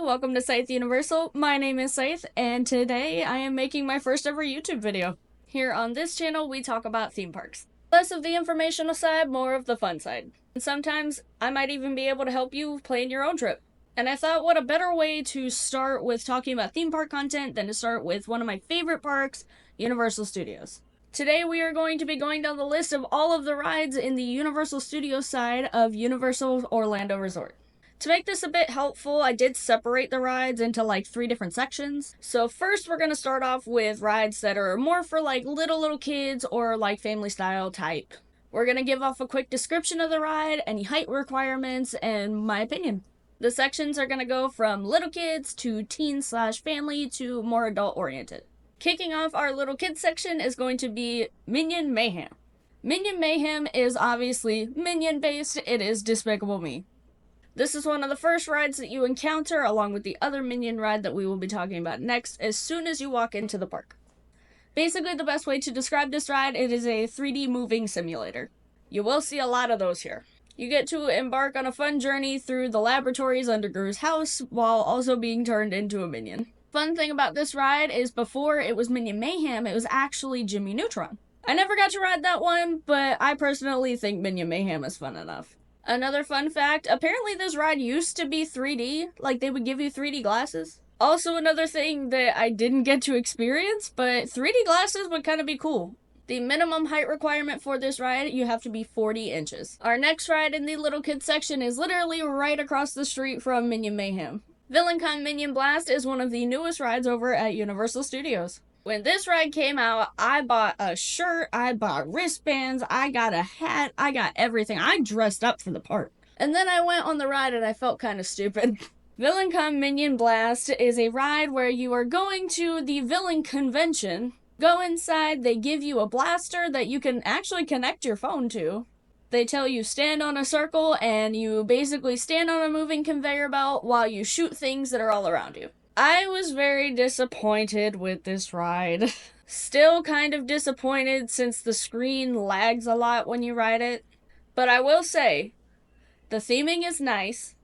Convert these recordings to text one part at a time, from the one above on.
Hello, welcome to Scythe Universal. My name is Scythe, and today I am making my first ever YouTube video. Here on this channel, we talk about theme parks. Less of the informational side, more of the fun side. And sometimes I might even be able to help you plan your own trip. And I thought, what a better way to start with talking about theme park content than to start with one of my favorite parks, Universal Studios. Today we are going to be going down the list of all of the rides in the Universal Studios side of Universal Orlando Resort. To make this a bit helpful, I did separate the rides into like 3 different sections. So first we're going to start off with rides that are more for like little kids or like family style type. We're going to give off a quick description of the ride, any height requirements, and my opinion. The sections are going to go from little kids to teen/family to more adult oriented. Kicking off our little kids section is going to be Minion Mayhem. Minion Mayhem is obviously Minion based, it is Despicable Me. This is one of the first rides that you encounter along with the other Minion ride that we will be talking about next as soon as you walk into the park. Basically the best way to describe this ride, it is a 3D moving simulator. You will see a lot of those here. You get to embark on a fun journey through the laboratories under Gru's house while also being turned into a Minion. Fun thing about this ride is before it was Minion Mayhem, it was actually Jimmy Neutron. I never got to ride that one, but I personally think Minion Mayhem is fun enough. Another fun fact, apparently this ride used to be 3D, like they would give you 3D glasses. Also another thing that I didn't get to experience, but 3D glasses would kind of be cool. The minimum height requirement for this ride, you have to be 40 inches. Our next ride in the little kids section is literally right across the street from Minion Mayhem. VillainCon Minion Blast is one of the newest rides over at Universal Studios. When this ride came out, I bought a shirt, I bought wristbands, I got a hat, I got everything. I dressed up for the park. And then I went on the ride and I felt kind of stupid. VillainCon Minion Blast is a ride where you are going to the villain convention. Go inside, they give you a blaster that you can actually connect your phone to. They tell you stand on a circle and you basically stand on a moving conveyor belt while you shoot things that are all around you. I was very disappointed with this ride. Still kind of disappointed since the screen lags a lot when you ride it. But I will say, the theming is nice.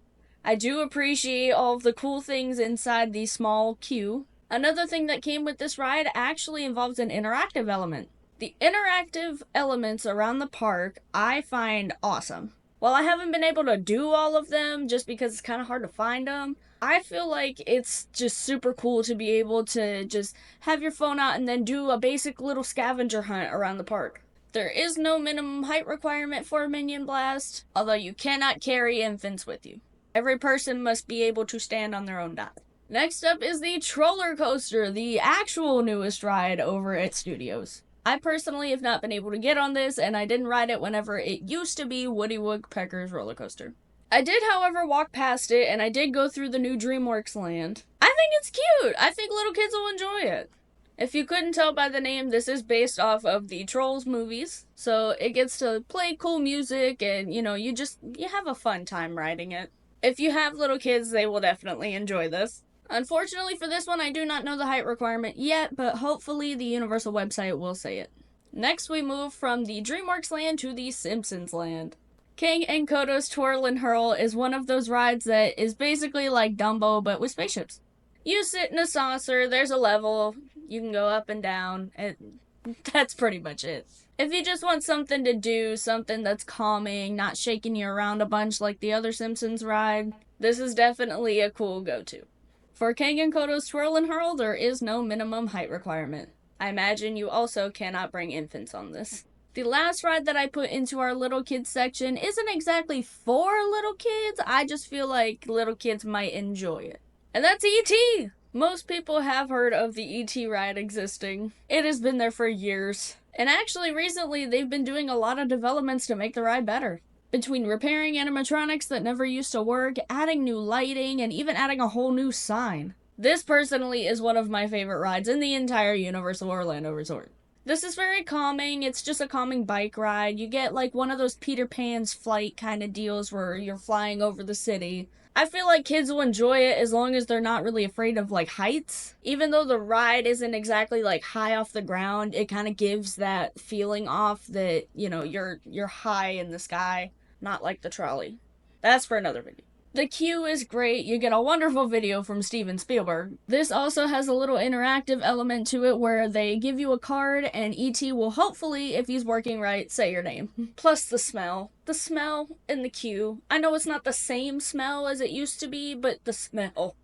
I do appreciate all of the cool things inside the small queue. Another thing that came with this ride actually involves an interactive element. The interactive elements around the park I find awesome. While I haven't been able to do all of them just because it's kind of hard to find them, I feel like it's just super cool to be able to just have your phone out and then do a basic little scavenger hunt around the park. There is no minimum height requirement for Minion Blast, although you cannot carry infants with you. Every person must be able to stand on their own dot. Next up is the Troller Coaster, the actual newest ride over at Studios. I personally have not been able to get on this, and I didn't ride it whenever it used to be Woody Woodpecker's roller coaster. I did, however, walk past it, and I did go through the new DreamWorks land. I think it's cute! I think little kids will enjoy it. If you couldn't tell by the name, this is based off of the Trolls movies, so it gets to play cool music, and, you have a fun time riding it. If you have little kids, they will definitely enjoy this. Unfortunately for this one, I do not know the height requirement yet, but hopefully the Universal website will say it. Next, we move from the DreamWorks land to the Simpsons land. King and Kodo's Twirl and Hurl is one of those rides that is basically like Dumbo, but with spaceships. You sit in a saucer, there's a level, you can go up and down, and that's pretty much it. If you just want something to do, something that's calming, not shaking you around a bunch like the other Simpsons ride, this is definitely a cool go-to. For King and Kodo's Twirl and Hurl, there is no minimum height requirement. I imagine you also cannot bring infants on this. The last ride that I put into our little kids section isn't exactly for little kids, I just feel like little kids might enjoy it. And that's E.T. Most people have heard of the E.T. ride existing. It has been there for years. And actually recently they've been doing a lot of developments to make the ride better. Between repairing animatronics that never used to work, adding new lighting, and even adding a whole new sign. This personally is one of my favorite rides in the entire Universal Orlando Resort. This is very calming, it's just a calming bike ride. You get like one of those Peter Pan's flight kind of deals where you're flying over the city. I feel like kids will enjoy it as long as they're not really afraid of like heights. Even though the ride isn't exactly like high off the ground, it kind of gives that feeling off that, you're high in the sky, not like the trolley. That's for another video. The queue is great. You get a wonderful video from Steven Spielberg. This also has a little interactive element to it where they give you a card and E.T. will hopefully, if he's working right, say your name. Plus the smell. The smell in the queue. I know it's not the same smell as it used to be, but the smell.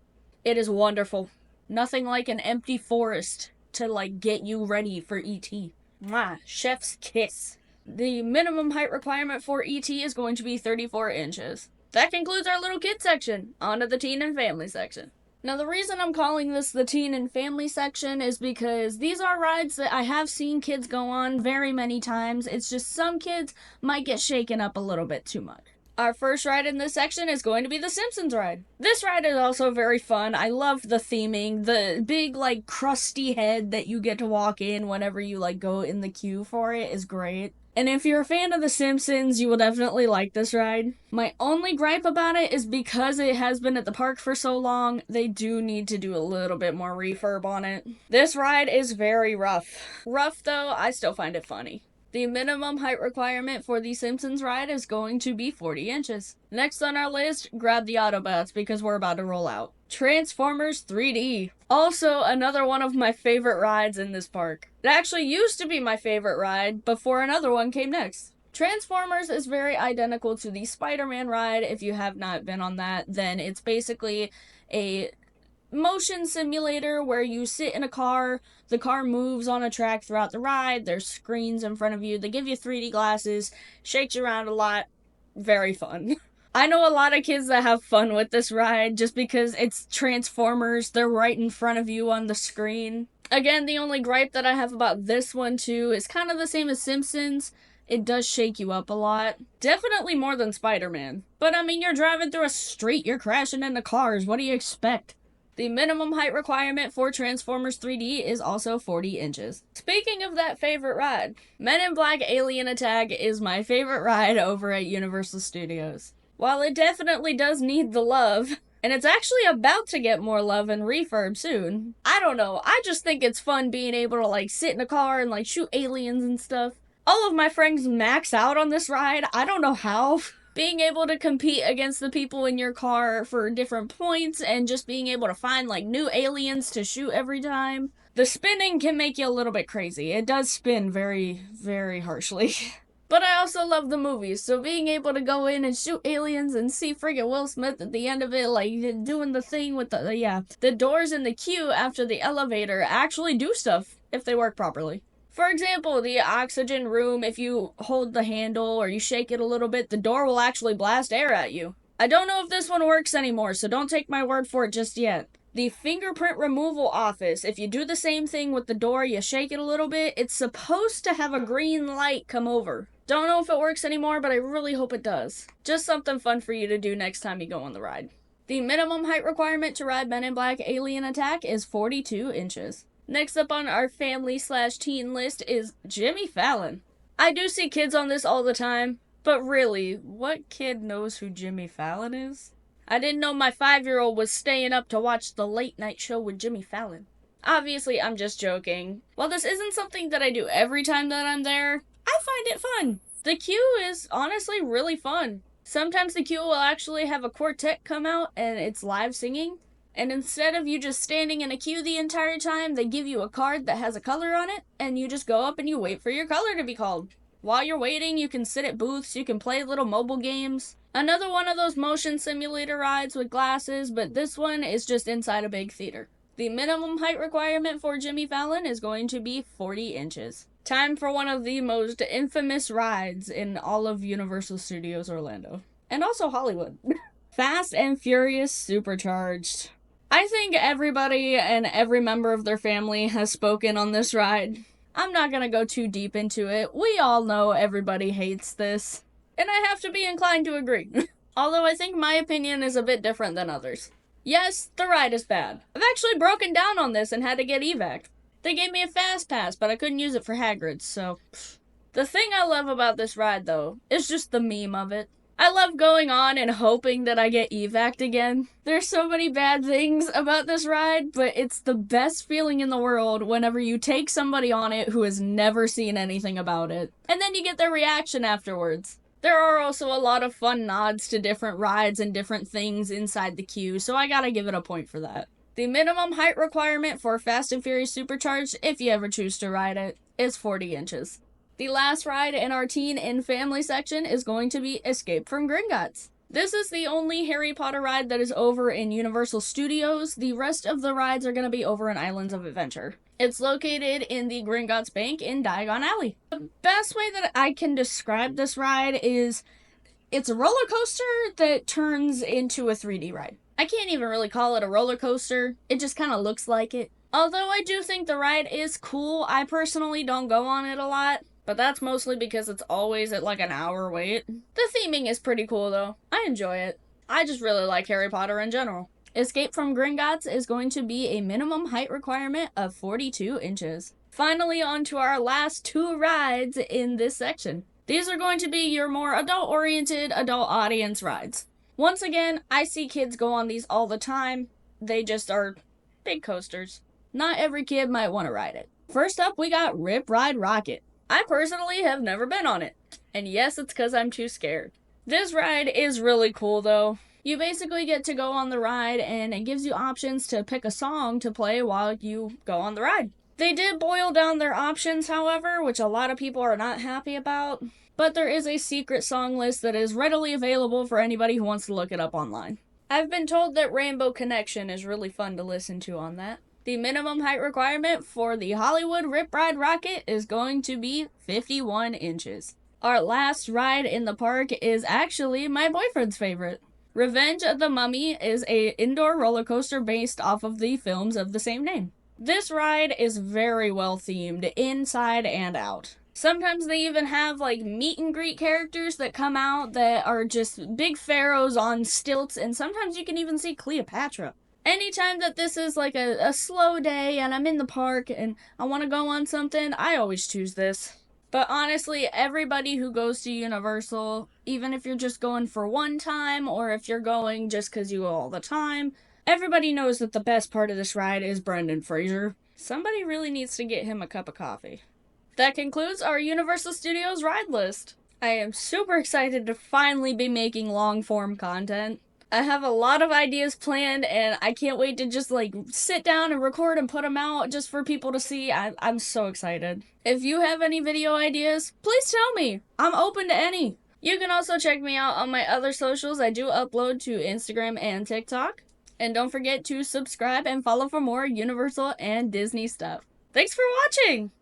It is wonderful. Nothing like an empty forest to like get you ready for E.T. Mwah, chef's kiss. The minimum height requirement for E.T. is going to be 34 inches. That concludes our little kid section. On to the teen and family section. Now, the reason I'm calling this the teen and family section is because these are rides that I have seen kids go on very many times. It's just some kids might get shaken up a little bit too much. Our first ride in this section is going to be the Simpsons ride. This ride is also very fun. I love the theming. The big, like, crusty head that you get to walk in whenever you, like, go in the queue for it is great. And if you're a fan of The Simpsons, you will definitely like this ride. My only gripe about it is because it has been at the park for so long, they do need to do a little bit more refurb on it. This ride is very rough. Rough though, I still find it funny. The minimum height requirement for the Simpsons ride is going to be 40 inches. Next on our list, grab the Autobots because we're about to roll out. Transformers 3D. Also, another one of my favorite rides in this park. It actually used to be my favorite ride before another one came next. Transformers is very identical to the Spider-Man ride. If you have not been on that, then it's basically a motion simulator where you sit in a car, the car moves on a track throughout the ride, there's screens in front of you, they give you 3D glasses, shakes you around a lot, very fun. I know a lot of kids that have fun with this ride just because it's Transformers, they're right in front of you on the screen. Again, the only gripe that I have about this one too is kind of the same as Simpsons. It does shake you up a lot. Definitely more than Spider-Man. But I mean, you're driving through a street, you're crashing into cars, what do you expect? The minimum height requirement for Transformers 3D is also 40 inches. Speaking of that favorite ride, Men in Black Alien Attack is my favorite ride over at Universal Studios. While it definitely does need the love, and it's actually about to get more love and refurb soon, I don't know, I just think it's fun being able to like sit in a car and like shoot aliens and stuff. All of my friends max out on this ride, I don't know how. Being able to compete against the people in your car for different points and just being able to find like new aliens to shoot every time. The spinning can make you a little bit crazy. It does spin very, very harshly. But I also love the movies, so being able to go in and shoot aliens and see friggin' Will Smith at the end of it, like doing the thing with the doors in the queue after the elevator actually do stuff if they work properly. For example, the oxygen room, if you hold the handle or you shake it a little bit, the door will actually blast air at you. I don't know if this one works anymore, so don't take my word for it just yet. The fingerprint removal office, if you do the same thing with the door, you shake it a little bit, it's supposed to have a green light come over. Don't know if it works anymore, but I really hope it does. Just something fun for you to do next time you go on the ride. The minimum height requirement to ride Men in Black Alien Attack is 42 inches. Next up on our family/teen list is Jimmy Fallon. I do see kids on this all the time, but really, what kid knows who Jimmy Fallon is? I didn't know my 5-year-old was staying up to watch the late night show with Jimmy Fallon. Obviously, I'm just joking. While this isn't something that I do every time that I'm there, I find it fun. The queue is honestly really fun. Sometimes the queue will actually have a quartet come out and it's live singing. And instead of you just standing in a queue the entire time, they give you a card that has a color on it, and you just go up and you wait for your color to be called. While you're waiting, you can sit at booths, you can play little mobile games. Another one of those motion simulator rides with glasses, but this one is just inside a big theater. The minimum height requirement for Jimmy Fallon is going to be 40 inches. Time for one of the most infamous rides in all of Universal Studios Orlando. And also Hollywood. Fast and Furious Supercharged. I think everybody and every member of their family has spoken on this ride. I'm not gonna go too deep into it. We all know everybody hates this. And I have to be inclined to agree. Although I think my opinion is a bit different than others. Yes, the ride is bad. I've actually broken down on this and had to get evac. They gave me a fast pass, but I couldn't use it for Hagrid's, so... The thing I love about this ride, though, is just the meme of it. I love going on and hoping that I get evac'd again. There's so many bad things about this ride, but it's the best feeling in the world whenever you take somebody on it who has never seen anything about it. And then you get their reaction afterwards. There are also a lot of fun nods to different rides and different things inside the queue, so I gotta give it a point for that. The minimum height requirement for Fast and Furious Supercharged, if you ever choose to ride it, is 40 inches. The last ride in our teen and family section is going to be Escape from Gringotts. This is the only Harry Potter ride that is over in Universal Studios. The rest of the rides are going to be over in Islands of Adventure. It's located in the Gringotts Bank in Diagon Alley. The best way that I can describe this ride is it's a roller coaster that turns into a 3D ride. I can't even really call it a roller coaster. It just kind of looks like it. Although I do think the ride is cool, I personally don't go on it a lot. But that's mostly because it's always at like an hour wait. The theming is pretty cool though. I enjoy it. I just really like Harry Potter in general. Escape from Gringotts is going to be a minimum height requirement of 42 inches. Finally, on to our last two rides in this section. These are going to be your more adult-oriented, adult audience rides. Once again, I see kids go on these all the time. They just are big coasters. Not every kid might want to ride it. First up, we got Rip Ride Rockit. I personally have never been on it. And yes, it's because I'm too scared. This ride is really cool though. You basically get to go on the ride and it gives you options to pick a song to play while you go on the ride. They did boil down their options, however, which a lot of people are not happy about. But there is a secret song list that is readily available for anybody who wants to look it up online. I've been told that Rainbow Connection is really fun to listen to on that. The minimum height requirement for the Hollywood Rip Ride Rockit is going to be 51 inches. Our last ride in the park is actually my boyfriend's favorite. Revenge of the Mummy is an indoor roller coaster based off of the films of the same name. This ride is very well themed inside and out. Sometimes they even have like meet and greet characters that come out that are just big pharaohs on stilts, and sometimes you can even see Cleopatra. Anytime that this is like a slow day and I'm in the park and I want to go on something, I always choose this. But honestly, everybody who goes to Universal, even if you're just going for one time or if you're going just because you go all the time, everybody knows that the best part of this ride is Brendan Fraser. Somebody really needs to get him a cup of coffee. That concludes our Universal Studios ride list. I am super excited to finally be making long-form content. I have a lot of ideas planned and I can't wait to just like sit down and record and put them out just for people to see. I'm so excited. If you have any video ideas, please tell me. I'm open to any. You can also check me out on my other socials. I do upload to Instagram and TikTok. And don't forget to subscribe and follow for more Universal and Disney stuff. Thanks for watching!